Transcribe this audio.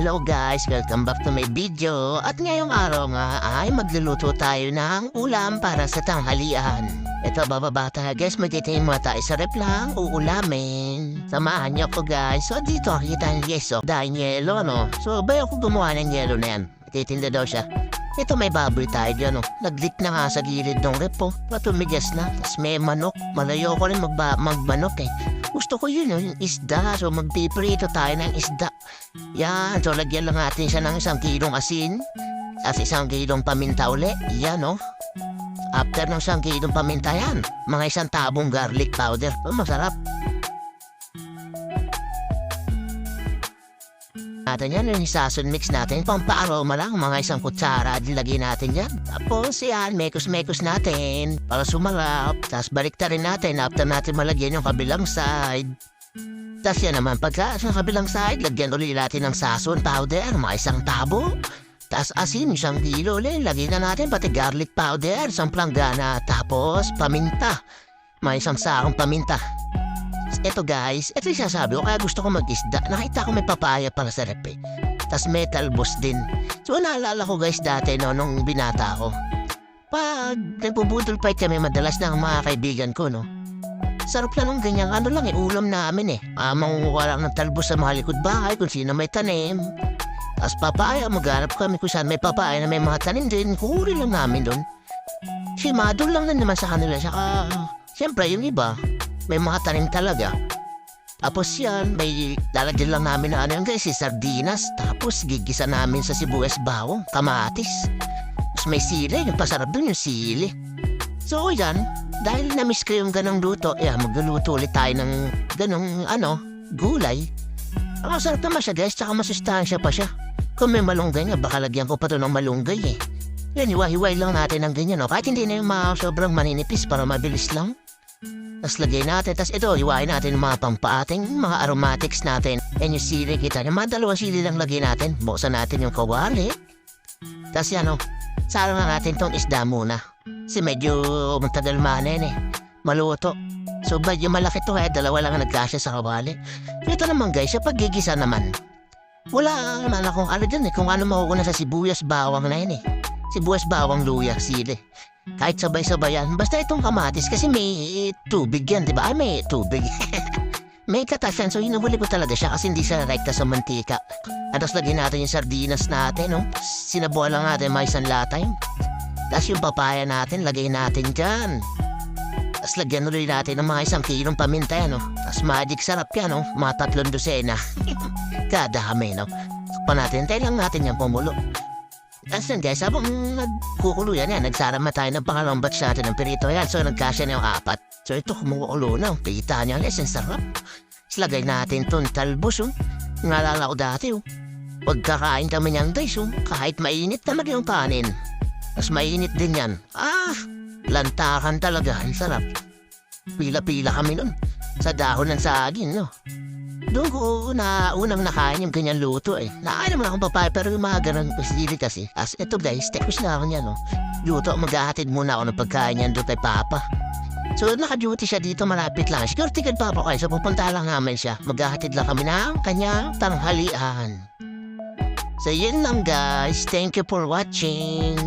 Hello guys, welcome back to my video. At ngayong araw nga ay magluluto tayo ng ulam para sa tanghalian. Ito bababa tayo guys, magtitime muna tayo sa rep lang, uulamin. Samahan niyo ako guys. So dito kita ng yeso, dahil yelo no. So ba ako gumawa ng yelo na yan? Titinda daw siya. Ito may baboy tayo dyan no. Naglit na nga sa gilid ng rep po. Patumigas na. Tapos may manok. Malayo ko rin magmanok eh. Gusto ko yun yung isda. So magpiprito tayo ng isda. Yan. So lagyan lang natin siya ng 1 kilong asin. Tapos 1 kilong paminta uli. Yan no. After ng 1 kilong paminta yan. Mga 1 tabong garlic powder. Masarap. Natin yan, yung sason mix natin, pampaaroma lang, mga 1 kutsara, dilagay natin yan. Tapos yan, mekos-mekos natin, para sumarap. Tapos balik rin natin, after natin malagyan yung kabilang side. Tapos yan naman, pagka sa kabilang side, lagyan ulit natin ng sason powder, mga 1 tabo. Tapos asin, 1 kilo ulit, lagyan na natin pati garlic powder, 1 planggana. Tapos paminta, mga 1 sakong paminta. Eto guys, ito yung sasabi ko, kaya gusto ko mag-isda. Nakita ko may papaya para sa rep eh. Tas may talbos din. So naalala ko guys dati no, nung binata ko. Pag nagpuputol fight kami madalas ng mga kaibigan ko no. Sarap lang ng ganyan, ano lang eh, ulam namin eh. Mangunguha lang ng talbos sa mga likod bahay kung sino may tanim. Tas papaya, maghanap kami kung saan may papaya na may mga tanim din. Kukurin lang namin doon. Simado lang na naman sa kanila. Saka, siyempre yung iba, may mga tanim talaga. Tapos yan, may lalagyan lang namin na ano yan guys, sardinas. Tapos gigisa namin sa sibuyas bawang, kamatis. Tapos may sili, yung pasarap dun yung sili. So yan, dahil na-miss ko yung ganong luto, magluluto ulit tayo ng ganong gulay. Ang sarap naman siya guys, tsaka masustansya pa siya. Kung may malunggay nga, baka lagyan ko pa to ng malunggay eh. Yan, hiwa-hiway lang natin ng ganyan kahit hindi na yung sobrang maninipis para mabilis lang. Tapos lagay natin, tapos ito, iwain natin yung mga pampaating, mga aromatics natin. And yung sili kita, yung mga 2 sili lang lagay natin. Buksan natin yung kawali. Tapos yan salo nga natin tong isda muna. Kasi medyo matagal manin eh. Maluto. So medyo malaki to kaya 2 lang ang nagkasya sa kawali. Ito naman guys, yung paggigisa naman. Wala naman akong dyan eh, kung ano makukuha sa sibuyas bawang na yun eh. Sibuyas bawang luya, sili. Kahit sabay-sabay yan, basta itong kamatis kasi may tubig yan, diba? Ay, may tubig. May katas yan, so hinahuli ko talaga siya kasi hindi siya rekta sa mantika. At tapos lagyan natin yung sardinas natin, no? Sinabuhan lang natin may 1 latay. Tapos yung papaya natin, lagay natin dyan. Tapos lagyan ulit natin ng mga 1 kilong paminta yan, no? Tapos magic sarap yan, no? Mga 3 dosena. Kadami, no? Pa natin, tayo lang natin yung pumulo. Tapos yan guys, habang nagkukulo yan, nagsarama tayo ng pangalawang batch natin ng perito yan. So nagkasya na yung 4. So ito kumukulo na, kita niya guys, ang sarap. Tapos lagay natin itong talbos, nalala ko dati, pagkakain kami niyan guys, kahit mainit talaga yung kanin. Tapos mainit din yan. Lantakan talaga, ang sarap. Pila-pila kami nun, sa dahon ng saging, no? Doon ko unang nakain yung ganyan luto eh. Nakain naman akong papaya pero yung mga ganun pasili kasi. As ito guys, tekos na ako niya no. Luto, maghahatid muna ako ng pagkain niyan doon kay Papa. So naka-duty siya dito, malapit lang. Security guard Papa ko so pupunta lang namin siya. Maghahatid lang kami ng kanyang tanghalian. So yun lang guys, thank you for watching.